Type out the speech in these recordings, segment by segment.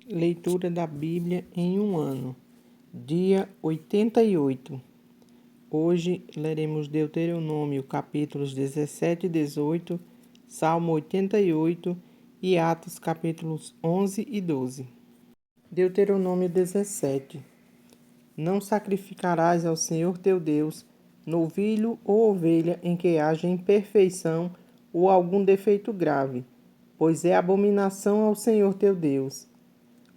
Leitura da Bíblia em um ano. Dia 88. Hoje leremos Deuteronômio, capítulos 17 e 18, Salmo 88 e Atos, capítulos 11 e 12. Deuteronômio 17. Não sacrificarás ao Senhor teu Deus novilho ou ovelha em que haja imperfeição ou algum defeito grave, pois é abominação ao Senhor teu Deus.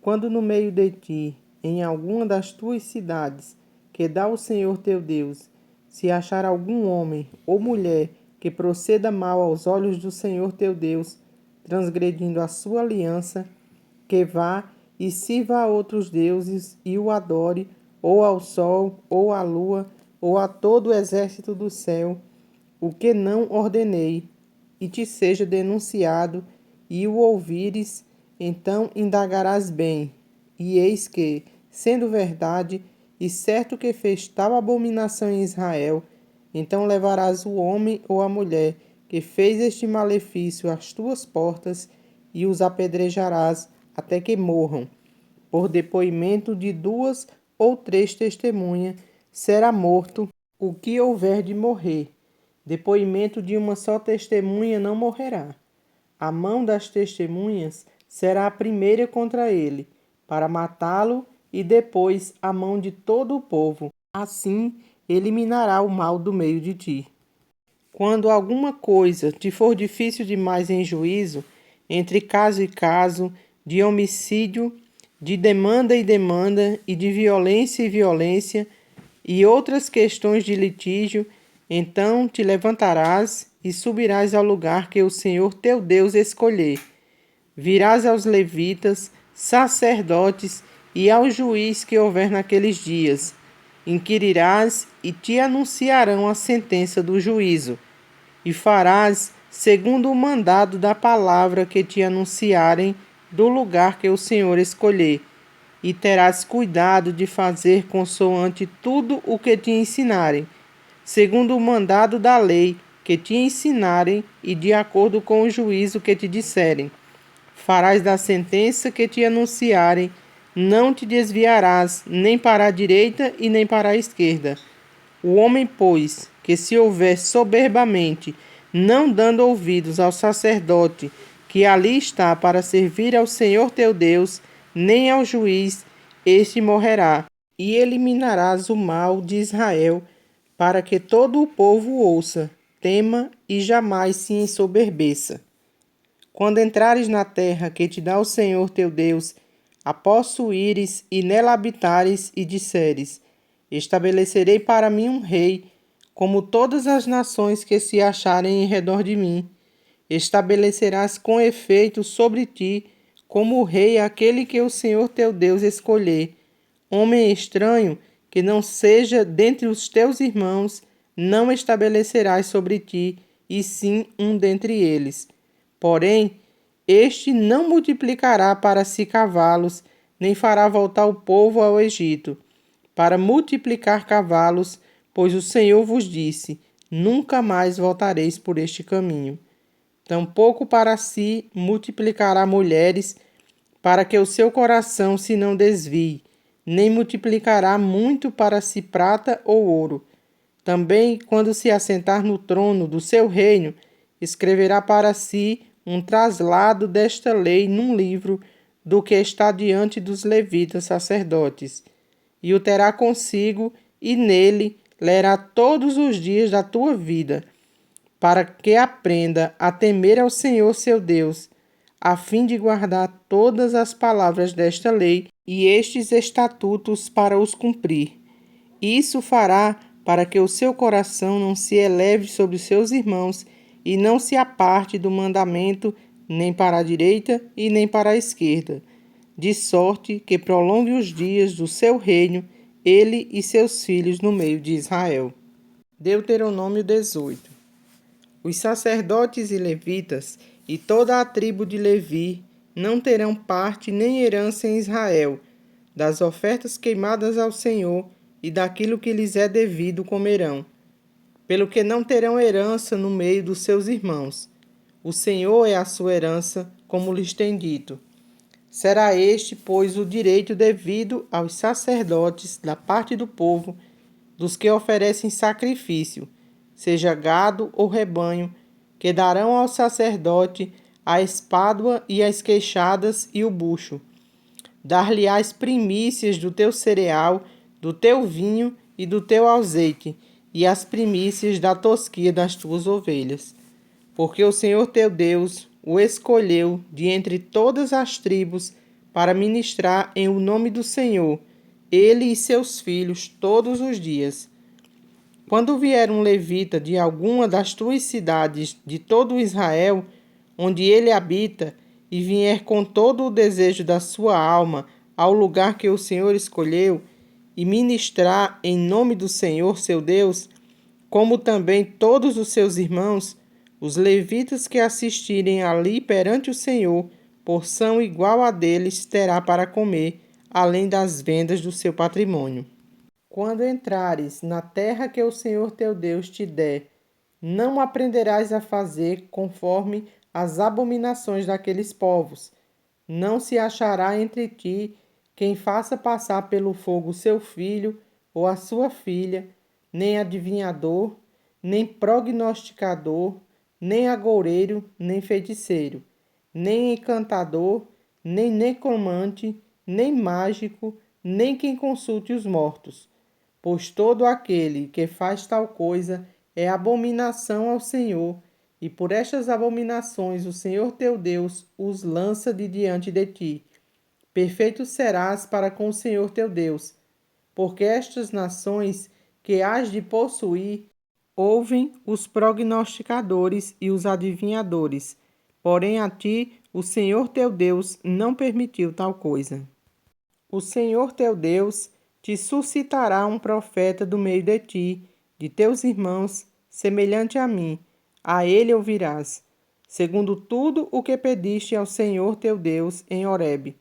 Quando no meio de ti, em alguma das tuas cidades, que dá o Senhor teu Deus, se achar algum homem ou mulher que proceda mal aos olhos do Senhor teu Deus, transgredindo a sua aliança, que vá e sirva a outros deuses e o adore, ou ao sol, ou à lua, ou a todo o exército do céu, o que não ordenei, e te seja denunciado, e o ouvires, então indagarás bem. E eis que, sendo verdade, e certo que fez tal abominação em Israel, então levarás o homem ou a mulher que fez este malefício às tuas portas, e os apedrejarás até que morram. Por depoimento de 2 ou 3 testemunhas, será morto o que houver de morrer. Depoimento de uma só testemunha não morrerá. A mão das testemunhas será a primeira contra ele, para matá-lo, e depois a mão de todo o povo. Assim eliminará o mal do meio de ti. Quando alguma coisa te for difícil demais em juízo, entre caso e caso, de homicídio, de demanda e demanda, e de violência e violência, e outras questões de litígio, então te levantarás e subirás ao lugar que o Senhor teu Deus escolher. Virás aos levitas, sacerdotes e ao juiz que houver naqueles dias. Inquirirás e te anunciarão a sentença do juízo. E farás segundo o mandado da palavra que te anunciarem do lugar que o Senhor escolher. E terás cuidado de fazer consoante tudo o que te ensinarem, segundo o mandado da lei que te ensinarem e de acordo com o juízo que te disserem. Farás da sentença que te anunciarem, não te desviarás nem para a direita e nem para a esquerda. O homem, pois, que se houver soberbamente, não dando ouvidos ao sacerdote que ali está para servir ao Senhor teu Deus, nem ao juiz, este morrerá. E eliminarás o mal de Israel, para que todo o povo ouça, tema e jamais se ensoberbeça. Quando entrares na terra que te dá o Senhor teu Deus, a possuíres e nela habitares, e disseres: estabelecerei para mim um rei, como todas as nações que se acharem em redor de mim. Estabelecerás com efeito sobre ti, como rei, aquele que o Senhor teu Deus escolher. Homem estranho, que não seja dentre os teus irmãos, não estabelecerás sobre ti, e sim um dentre eles. Porém, este não multiplicará para si cavalos, nem fará voltar o povo ao Egito, para multiplicar cavalos, pois o Senhor vos disse: nunca mais voltareis por este caminho. Tampouco para si multiplicará mulheres, para que o seu coração se não desvie, nem multiplicará muito para si prata ou ouro. Também, quando se assentar no trono do seu reino, escreverá para si um traslado desta lei num livro do que está diante dos levitas sacerdotes, e o terá consigo, e nele lerá todos os dias da tua vida, para que aprenda a temer ao Senhor seu Deus, a fim de guardar todas as palavras desta lei e estes estatutos para os cumprir. Isso fará para que o seu coração não se eleve sobre os seus irmãos e não se aparte do mandamento nem para a direita e nem para a esquerda, de sorte que prolongue os dias do seu reino, ele e seus filhos no meio de Israel. Deuteronômio 18. Os sacerdotes e levitas e toda a tribo de Levi não terão parte nem herança em Israel, das ofertas queimadas ao Senhor e daquilo que lhes é devido comerão, pelo que não terão herança no meio dos seus irmãos. O Senhor é a sua herança, como lhes tem dito. Será este, pois, o direito devido aos sacerdotes da parte do povo, dos que oferecem sacrifício, seja gado ou rebanho, que darão ao sacerdote a espádua e as queixadas e o bucho. Dar-lhe-ás primícias do teu cereal, do teu vinho e do teu azeite, e as primícias da tosquia das tuas ovelhas. Porque o Senhor teu Deus o escolheu de entre todas as tribos para ministrar em o nome do Senhor, ele e seus filhos todos os dias. Quando vier um levita de alguma das tuas cidades de todo Israel, onde ele habita, e vier com todo o desejo da sua alma ao lugar que o Senhor escolheu, e ministrar em nome do Senhor seu Deus, como também todos os seus irmãos, os levitas que assistirem ali perante o Senhor, porção igual a deles terá para comer, além das vendas do seu patrimônio. Quando entrares na terra que o Senhor teu Deus te der, não aprenderás a fazer conforme as abominações daqueles povos. Não se achará entre ti quem faça passar pelo fogo seu filho ou a sua filha, nem adivinhador, nem prognosticador, nem agoureiro, nem feiticeiro, nem encantador, nem necromante, nem mágico, nem quem consulte os mortos. Pois todo aquele que faz tal coisa é abominação ao Senhor, e por estas abominações o Senhor teu Deus os lança de diante de ti. Perfeito serás para com o Senhor teu Deus, porque estas nações que hás de possuir ouvem os prognosticadores e os adivinhadores, porém a ti o Senhor teu Deus não permitiu tal coisa. O Senhor teu Deus te suscitará um profeta do meio de ti, de teus irmãos, semelhante a mim. A ele ouvirás, segundo tudo o que pediste ao Senhor teu Deus em Horebe.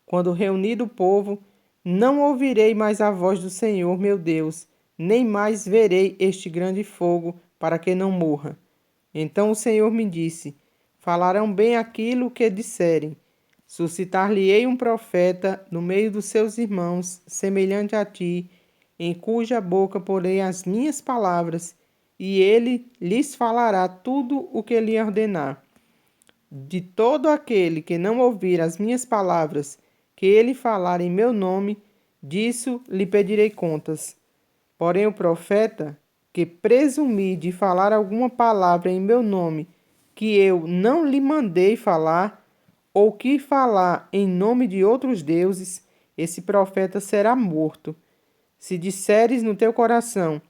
Quando reunido o povo, não ouvirei mais a voz do Senhor meu Deus, nem mais verei este grande fogo, para que não morra. Então o Senhor me disse: falarão bem aquilo que disserem. Suscitar-lhe-ei um profeta no meio dos seus irmãos, semelhante a ti, em cuja boca porei as minhas palavras, e ele lhes falará tudo o que lhe ordenar. De todo aquele que não ouvir as minhas palavras, que ele falar em meu nome, disso lhe pedirei contas. Porém, o profeta que presumir de falar alguma palavra em meu nome, que eu não lhe mandei falar, ou que falar em nome de outros deuses, esse profeta será morto. Se disseres no teu coração: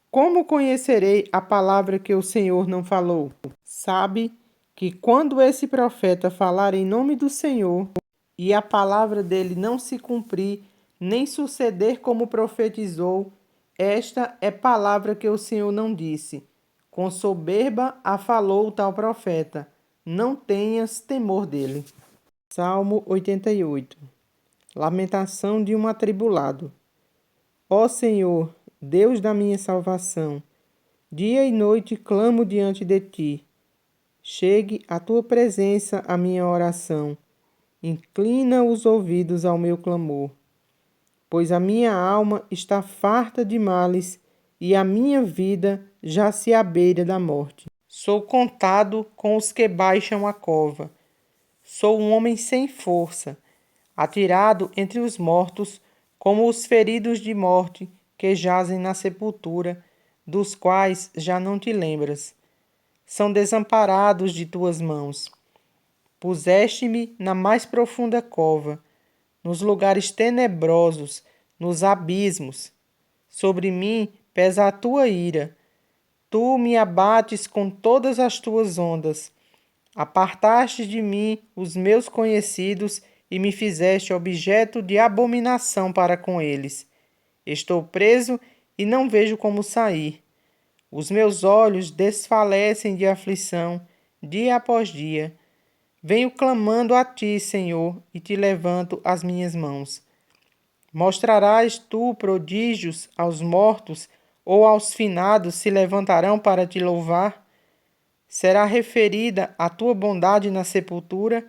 como conhecerei a palavra que o Senhor não falou? Sabe que quando esse profeta falar em nome do Senhor, e a palavra dele não se cumprir, nem suceder como profetizou, esta é palavra que o Senhor não disse. Com soberba a falou o tal profeta. Não tenhas temor dele. Salmo 88. Lamentação de um atribulado. Ó Senhor, Deus da minha salvação, dia e noite clamo diante de ti. Chegue à tua presença a minha oração. Inclina os ouvidos ao meu clamor. Pois a minha alma está farta de males e a minha vida já se à beira da morte. Sou contado com os que baixam a cova. Sou um homem sem força, atirado entre os mortos, como os feridos de morte que jazem na sepultura, dos quais já não te lembras. São desamparados de tuas mãos. Puseste-me na mais profunda cova, nos lugares tenebrosos, nos abismos. Sobre mim pesa a tua ira. Tu me abates com todas as tuas ondas. Apartaste de mim os meus conhecidos e me fizeste objeto de abominação para com eles. Estou preso e não vejo como sair. Os meus olhos desfalecem de aflição, dia após dia. Venho clamando a ti, Senhor, e te levanto as minhas mãos. Mostrarás tu prodígios aos mortos, ou aos finados se levantarão para te louvar? Será referida a tua bondade na sepultura?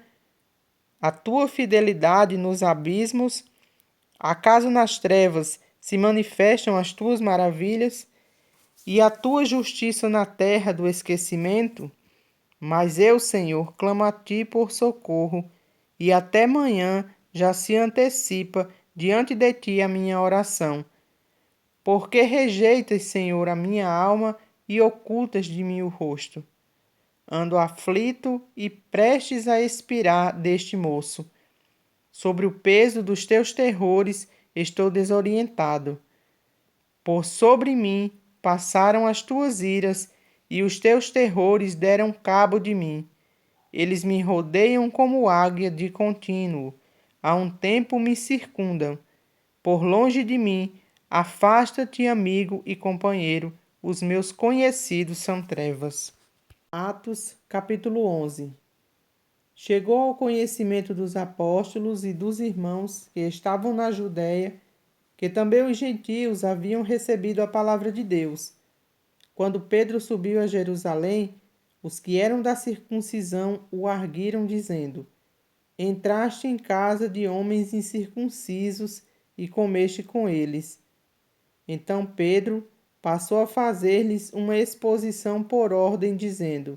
a tua fidelidade nos abismos? Acaso nas trevas se manifestam as tuas maravilhas e a tua justiça na terra do esquecimento? Mas eu, Senhor, clamo a ti por socorro, e até manhã já se antecipa diante de ti a minha oração. Porque rejeitas, Senhor, a minha alma e ocultas de mim o rosto? Ando aflito e prestes a expirar deste moço. Sobre o peso dos teus terrores estou desorientado. Por sobre mim passaram as tuas iras e os teus terrores deram cabo de mim. Eles me rodeiam como águia de contínuo. A um tempo me circundam. Por longe de mim, afasta-te, amigo e companheiro. Os meus conhecidos são trevas. Atos, capítulo 11. Chegou ao conhecimento dos apóstolos e dos irmãos que estavam na Judéia, que também os gentios haviam recebido a palavra de Deus. Quando Pedro subiu a Jerusalém, os que eram da circuncisão o arguiram, dizendo: Entraste em casa de homens incircuncisos e comeste com eles. Então Pedro passou a fazer-lhes uma exposição por ordem, dizendo: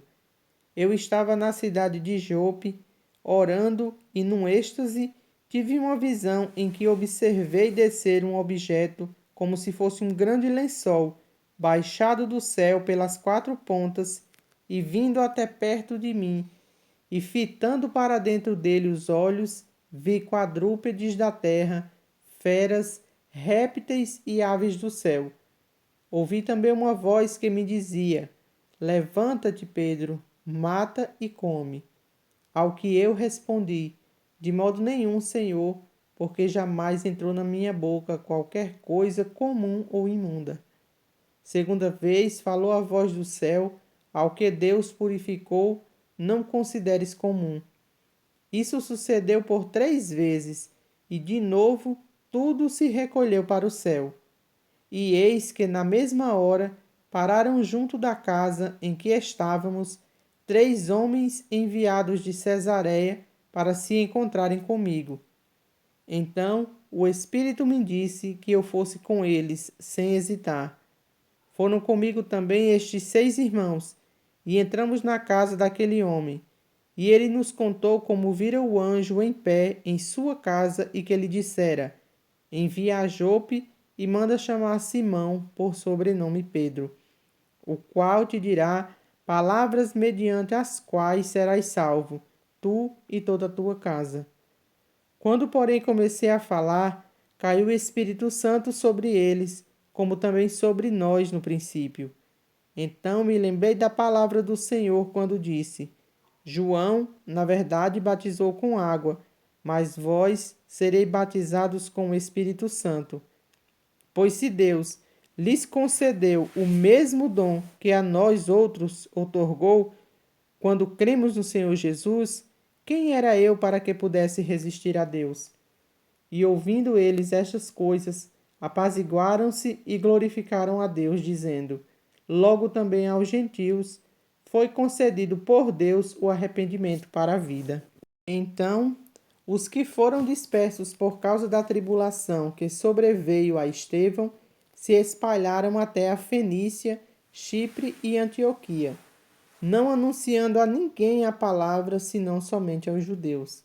Eu estava na cidade de Jope, orando, e num êxtase tive uma visão em que observei descer um objeto como se fosse um grande lençol, baixado do céu pelas quatro pontas e vindo até perto de mim, e fitando para dentro dele os olhos, vi quadrúpedes da terra, feras, répteis e aves do céu. Ouvi também uma voz que me dizia: Levanta-te, Pedro, mata e come. Ao que eu respondi: De modo nenhum, Senhor, porque jamais entrou na minha boca qualquer coisa comum ou imunda. Segunda vez falou a voz do céu: Ao que Deus purificou, não consideres comum. Isso sucedeu por 3 vezes, e de novo tudo se recolheu para o céu. E eis que na mesma hora pararam junto da casa em que estávamos 3 homens enviados de Cesareia para se encontrarem comigo. Então o Espírito me disse que eu fosse com eles, sem hesitar. Foram comigo também estes 6 irmãos, e entramos na casa daquele homem. E ele nos contou como vira o anjo em pé em sua casa e que lhe dissera: Envia a Jope e manda chamar Simão, por sobrenome Pedro, o qual te dirá palavras mediante as quais serás salvo, tu e toda a tua casa. Quando, porém, comecei a falar, caiu o Espírito Santo sobre eles, como também sobre nós no princípio. Então me lembrei da palavra do Senhor quando disse: João, na verdade, batizou com água, mas vós sereis batizados com o Espírito Santo. Pois se Deus lhes concedeu o mesmo dom que a nós outros outorgou, quando cremos no Senhor Jesus, quem era eu para que pudesse resistir a Deus? E ouvindo eles estas coisas, apaziguaram-se e glorificaram a Deus, dizendo: Logo também aos gentios foi concedido por Deus o arrependimento para a vida. Então, os que foram dispersos por causa da tribulação que sobreveio a Estevão se espalharam até a Fenícia, Chipre e Antioquia, não anunciando a ninguém a palavra senão somente aos judeus.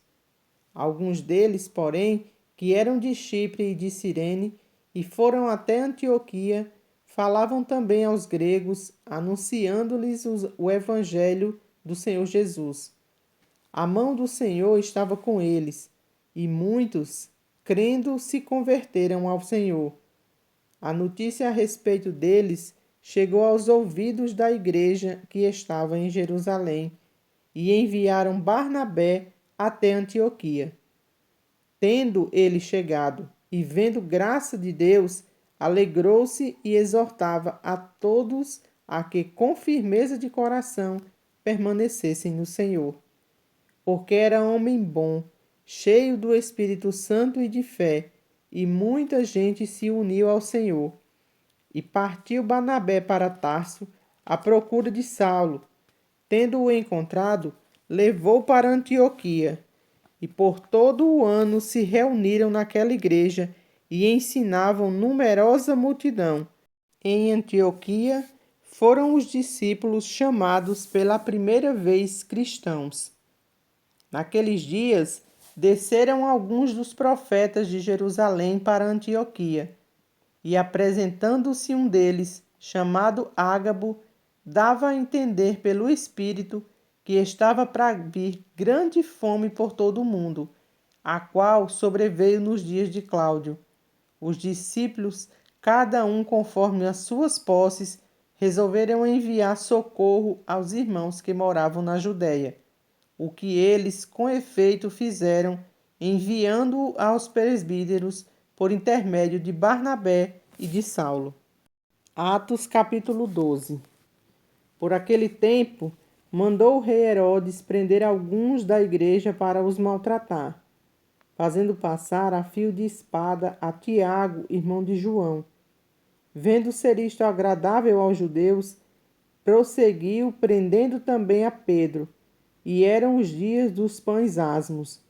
Alguns deles, porém, que eram de Chipre e de Cirene e foram até Antioquia, falavam também aos gregos, anunciando-lhes o evangelho do Senhor Jesus. A mão do Senhor estava com eles, e muitos, crendo, se converteram ao Senhor. A notícia a respeito deles chegou aos ouvidos da igreja que estava em Jerusalém, e enviaram Barnabé até Antioquia. Tendo ele chegado e vendo graça de Deus, alegrou-se e exortava a todos a que com firmeza de coração permanecessem no Senhor. Porque era homem bom, cheio do Espírito Santo e de fé, e muita gente se uniu ao Senhor. E partiu Barnabé para Tarso à procura de Saulo. Tendo-o encontrado, levou para Antioquia. e por todo o ano se reuniram naquela igreja e ensinavam numerosa multidão. Em Antioquia foram os discípulos chamados pela primeira vez cristãos. Naqueles dias, desceram alguns dos profetas de Jerusalém para Antioquia, e apresentando-se um deles, chamado Ágabo, dava a entender pelo Espírito que estava para vir grande fome por todo o mundo, a qual sobreveio nos dias de Cláudio. Os discípulos, cada um conforme as suas posses, resolveram enviar socorro aos irmãos que moravam na Judéia, o que eles com efeito fizeram, enviando-o aos presbíteros por intermédio de Barnabé e de Saulo. Atos capítulo 12. Por aquele tempo, mandou o rei Herodes prender alguns da igreja para os maltratar, fazendo passar a fio de espada a Tiago, irmão de João. Vendo ser isto agradável aos judeus, prosseguiu prendendo também a Pedro, e eram os dias dos pães asmos.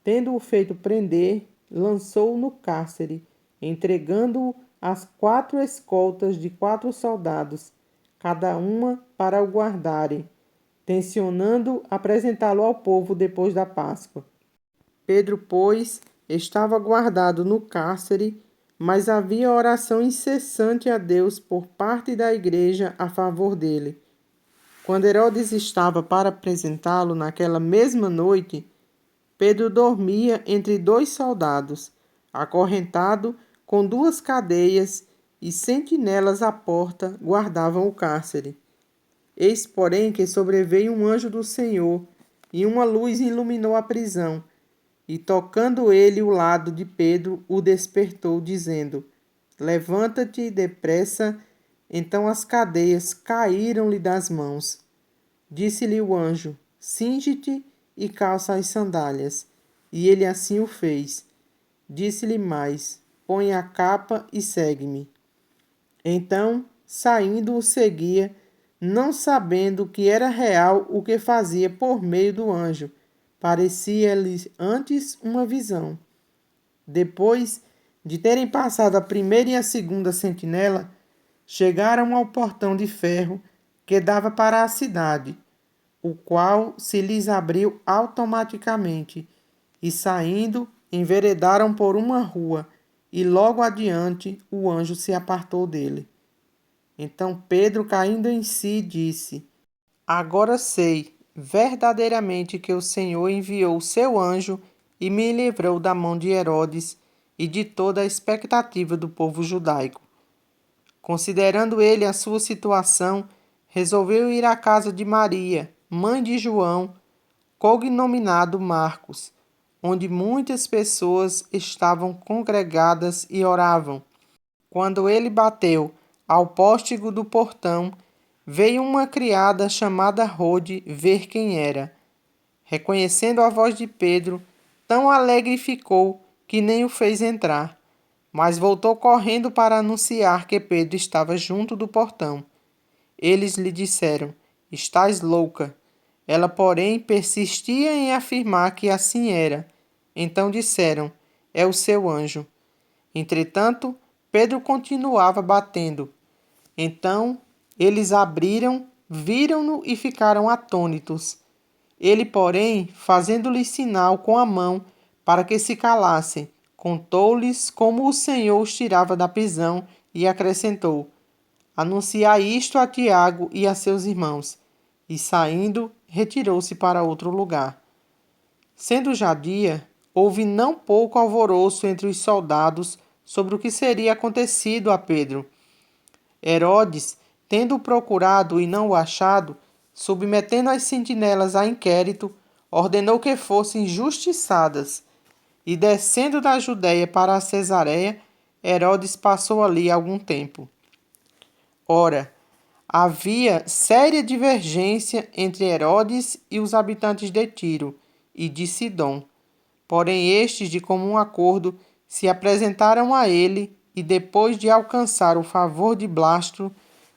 Tendo-o feito prender, lançou-o no cárcere, entregando-o às 4 escoltas de 4 soldados, cada uma para o guardarem, tencionando apresentá-lo ao povo depois da Páscoa. Pedro, pois, estava guardado no cárcere, mas havia oração incessante a Deus por parte da igreja a favor dele. Quando Herodes estava para apresentá-lo naquela mesma noite, Pedro dormia entre 2 soldados, acorrentado com 2 cadeias, e sentinelas à porta guardavam o cárcere. Eis, porém, que sobreveio um anjo do Senhor, e uma luz iluminou a prisão. E tocando ele o lado de Pedro, o despertou, dizendo: Levanta-te depressa. Então as cadeias caíram-lhe das mãos. Disse-lhe o anjo: Cinge-te e calça as sandálias. E ele assim o fez. Disse-lhe mais: Põe a capa e segue-me. Então, saindo, o seguia, não sabendo que era real o que fazia por meio do anjo. Parecia-lhe antes uma visão. Depois de terem passado a primeira e a segunda sentinela, chegaram ao portão de ferro que dava para a cidade, o qual se lhes abriu automaticamente, e saindo, enveredaram por uma rua, e logo adiante o anjo se apartou dele. Então Pedro, caindo em si, disse: Agora sei verdadeiramente que o Senhor enviou o seu anjo e me livrou da mão de Herodes e de toda a expectativa do povo judaico. Considerando ele a sua situação, resolveu ir à casa de Maria, mãe de João, cognominado Marcos, onde muitas pessoas estavam congregadas e oravam. Quando ele bateu ao pórtico do portão, veio uma criada chamada Rode ver quem era. Reconhecendo a voz de Pedro, tão alegre ficou que nem o fez entrar, mas voltou correndo para anunciar que Pedro estava junto do portão. Eles lhe disseram: Estás louca. Ela, porém, persistia em afirmar que assim era. Então disseram: É o seu anjo. Entretanto, Pedro continuava batendo. Então, eles abriram, viram-no e ficaram atônitos. Ele, porém, fazendo-lhes sinal com a mão para que se calassem, contou-lhes como o Senhor os tirava da prisão e acrescentou: Anunciai isto a Tiago e a seus irmãos. E saindo, retirou-se para outro lugar. Sendo já dia, houve não pouco alvoroço entre os soldados sobre o que seria acontecido a Pedro. Herodes, tendo-o procurado e não o achado, submetendo as sentinelas a inquérito, ordenou que fossem justiçadas. E descendo da Judéia para a Cesareia, Herodes passou ali algum tempo. Ora, havia séria divergência entre Herodes e os habitantes de Tiro e de Sidom. Porém, estes, de comum acordo, se apresentaram a ele e, depois de alcançar o favor de Blasto,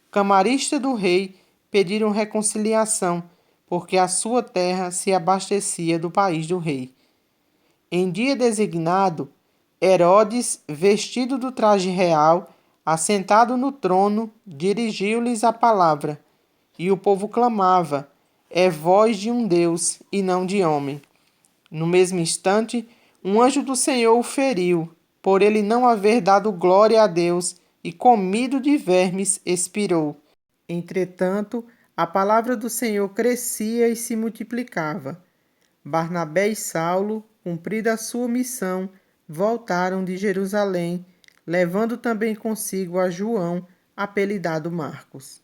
camarista do rei, pediram reconciliação, porque a sua terra se abastecia do país do rei. Em dia designado, Herodes, vestido do traje real, assentado no trono, dirigiu-lhes a palavra. E o povo clamava: É voz de um Deus e não de homem. No mesmo instante, um anjo do Senhor o feriu, por ele não haver dado glória a Deus, e comido de vermes expirou. Entretanto, a palavra do Senhor crescia e se multiplicava. Barnabé e Saulo, cumprida a sua missão, voltaram de Jerusalém, levando também consigo a João, apelidado Marcos.